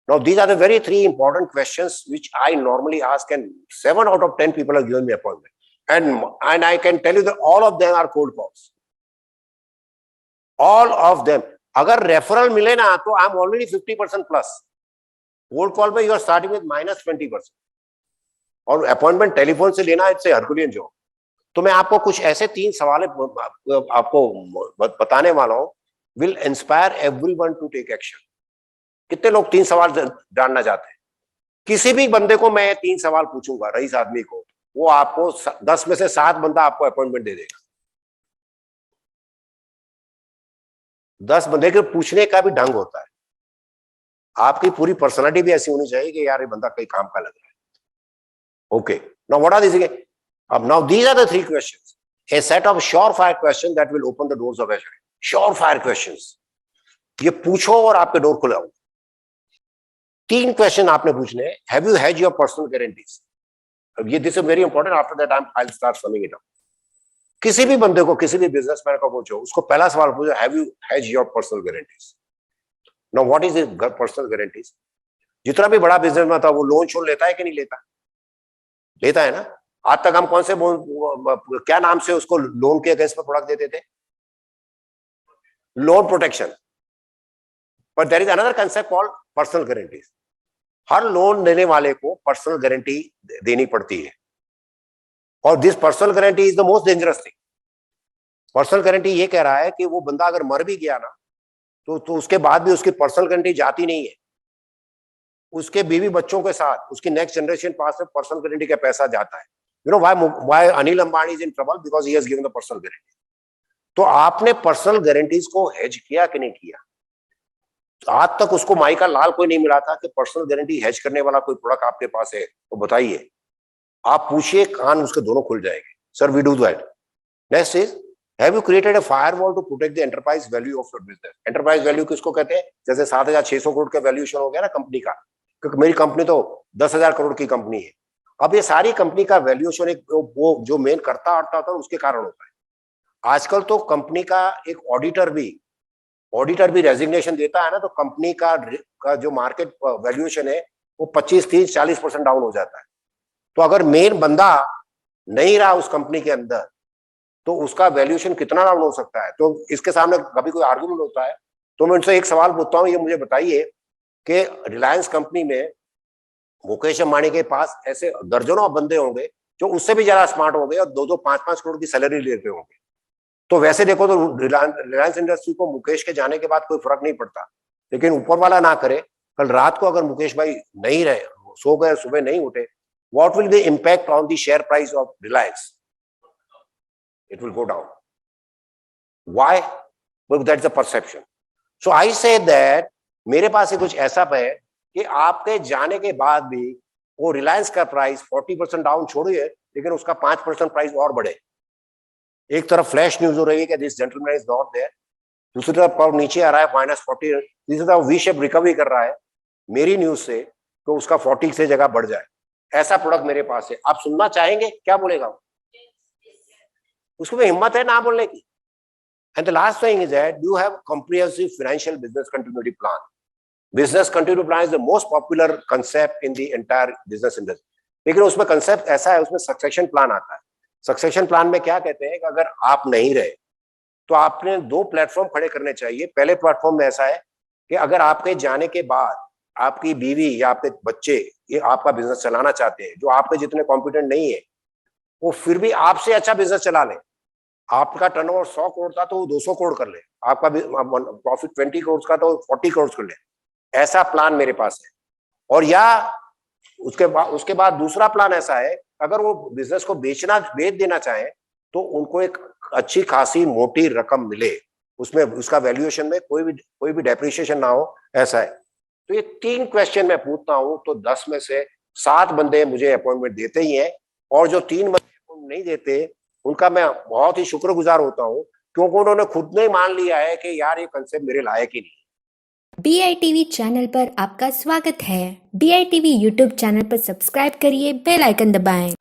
Now, these are the very three important questions which I normally ask, and 7 out of 10 people have given me appointment. And I can tell you that all of them are cold calls. All of them. अगर referral मिले ना तो I am already 50% plus. Cold call में you are starting with -20%. और appointment telephone से लेना it's a Herculean job. तो मैं आपको कुछ ऐसे 3 सवाल आपको बताने वाला हूं, will inspire everyone to take action. कितने लोग 3 सवाल जानना चाहते हैं? किसी भी बंदे को मैं 3 सवाल पूछूंगा, रईस आदमी को, वो आपको 10 में से 7 बंदा आपको अपॉइंटमेंट दे देगा. 10 बंदे के पूछने का भी ढंग होता है. आपकी पूरी पर्सनालिटी भी ऐसी होनी चाहिए कि यार ये बंदा कई काम का लग रहा है. Okay, now what are this? अब now these are the 3 questions, a set of sure fire question that will open the doors of HR. Sure fire questions, ये पूछो और आपके डोर खुले होंगे. 3 क्वेश्चन आपने पूछने. Have you hedge your personal guarantees? ये this is very important. After that I will start summing it up. किसी भी बंदे को, किसी भी बिजनेसमैन को पूछो, उसको पहला सवाल पूछो, have you hedge your personal guarantees? Now what is personal guarantees? जितना भी बड़ा बिजनेसमैन था वो लोन शोन लेता है कि नहीं लेता? लेता है ना. आज तक हम कौन से क्या नाम से उसको लोन के अगेंस्ट में प्रोडक्ट देते थे? Loan protection. But there is another concept called personal guarantees. हर लोन देने वाले को पर्सनल गारंटी देनी पड़ती है. और this personal guarantee is the most dangerous thing. Personal guarantee ये कह रहा है कि वो बंदा अगर मर भी गया ना तो उसके बाद भी उसकी पर्सनल गारंटी जाती नहीं है. उसके बीवी बच्चों के साथ उसकी नेक्स्ट जनरेशन पास में पर्सनल गारंटी का पैसा जाता है. You know why Anil Ambani is in trouble? Because he has given the personal guarantee. तो आपने पर्सनल गारंटीज को हेज किया कि नहीं किया? आज तक उसको माई का लाल कोई नहीं मिला था कि पर्सनल गारंटी हेज करने वाला कोई प्रोडक्ट आपके पास है तो बताइए. आप पूछिए, कान उसके दोनों खुल जाएंगे. Sir, we do that. Next is, have you created a firewall to protect the enterprise value of your business? Enterprise value किसको कहते हैं? जैसे 7,600 करोड़ का वैल्यूएशन हो गया ना कंपनी का, क्योंकि मेरी कंपनी तो 10,000 करोड़ की कंपनी है. अब ये सारी कंपनी का वैल्यूएशन एक वो जो मेन करता होता है उसके कारण होता है. आजकल तो कंपनी का एक ऑडिटर भी रेजिग्नेशन देता है ना, तो कंपनी का जो मार्केट वैल्यूएशन है वो 25, 30, 40% डाउन हो जाता है. तो अगर मेन बंदा नहीं रहा उस कंपनी के अंदर तो उसका वैल्यूएशन कितना डाउन हो सकता है? तो इसके सामने कभी कोई आर्गुमेंट होता है तो मैं उनसे एक सवाल पूछता हूँ, ये मुझे बताइए कि रिलायंस कंपनी में मुकेश अंबानी के पास ऐसे दर्जनों बंदे होंगे जो उससे भी ज्यादा स्मार्ट होंगे और 2-2, 5-5 करोड़ की सैलरी लेते होंगे. तो वैसे देखो तो रिलायंस इंडस्ट्री को मुकेश के जाने के बाद कोई फर्क नहीं पड़ता. लेकिन ऊपर वाला ना करे, कल रात को अगर मुकेश भाई नहीं रहे, सो गए, सुबह नहीं उठे, what will be the impact on the share price of Reliance? It will go down. Why? Well, that's the perception. So I say that मेरे पास कुछ ऐसा है कि आपके जाने के बाद भी वो रिलायंस का प्राइस 40% डाउन छोड़िए, लेकिन उसका 5% प्राइस और बढ़े. एक तरफ फ्लैश न्यूज हो रही है कि this gentleman is not there, दूसरी तरफ पावर नीचे आ रहा है -40, तीसरी तरफ वी शेप रिकवरी कर रहा है मेरी न्यूज से, तो उसका 40 से जगह बढ़ जाए. ऐसा प्रोडक्ट मेरे पास है. आप सुनना चाहेंगे? क्या बोलेगा उसको में हिम्मत है ना बोलने की. And the last thing is that you have comprehensive financial business continuity plan. Business continuity plan is the most popular concept in the entire business industry. लेकिन उसमें कंसेप्ट ऐसा है, उसमें सक्सेशन प्लान आता है. सक्सेशन प्लान में क्या कहते हैं कि अगर आप नहीं रहे तो आपने 2 प्लेटफॉर्म खड़े करने चाहिए. पहले प्लेटफॉर्म में ऐसा है कि अगर आपके जाने के बाद आपकी बीवी या आपके बच्चे ये आपका बिजनेस चलाना चाहते हैं, जो आपके जितने कॉम्पिटेंट नहीं है, वो फिर भी आपसे अच्छा बिजनेस चला लें. आपका टर्नओवर 100 करोड़ था तो वो 200 करोड़ कर ले, आपका प्रॉफिट 20 करोड़ का तो 40 करोड़ कर ले. ऐसा प्लान मेरे पास है. और या उसके बाद दूसरा प्लान ऐसा है, अगर वो बिजनेस को बेच देना चाहे तो उनको एक अच्छी खासी मोटी रकम मिले, उसमें उसका वैल्यूएशन में कोई भी डेप्रिसिएशन ना हो, ऐसा है. तो ये 3 क्वेश्चन मैं पूछता हूं तो 10 में से 7 बंदे मुझे अपॉइंटमेंट देते ही हैं. और जो 3 बंदे अपॉइंटमेंट नहीं देते उनका मैं बहुत ही शुक्रगुजार होता हूं, क्योंकि उन्होंने खुद ने मान लिया है कि यार ये कंसेप्ट मेरे लायक ही नहीं. BITV चैनल पर आपका स्वागत है. BITV यूट्यूब चैनल पर सब्सक्राइब करिए, बेल आइकन दबाएं.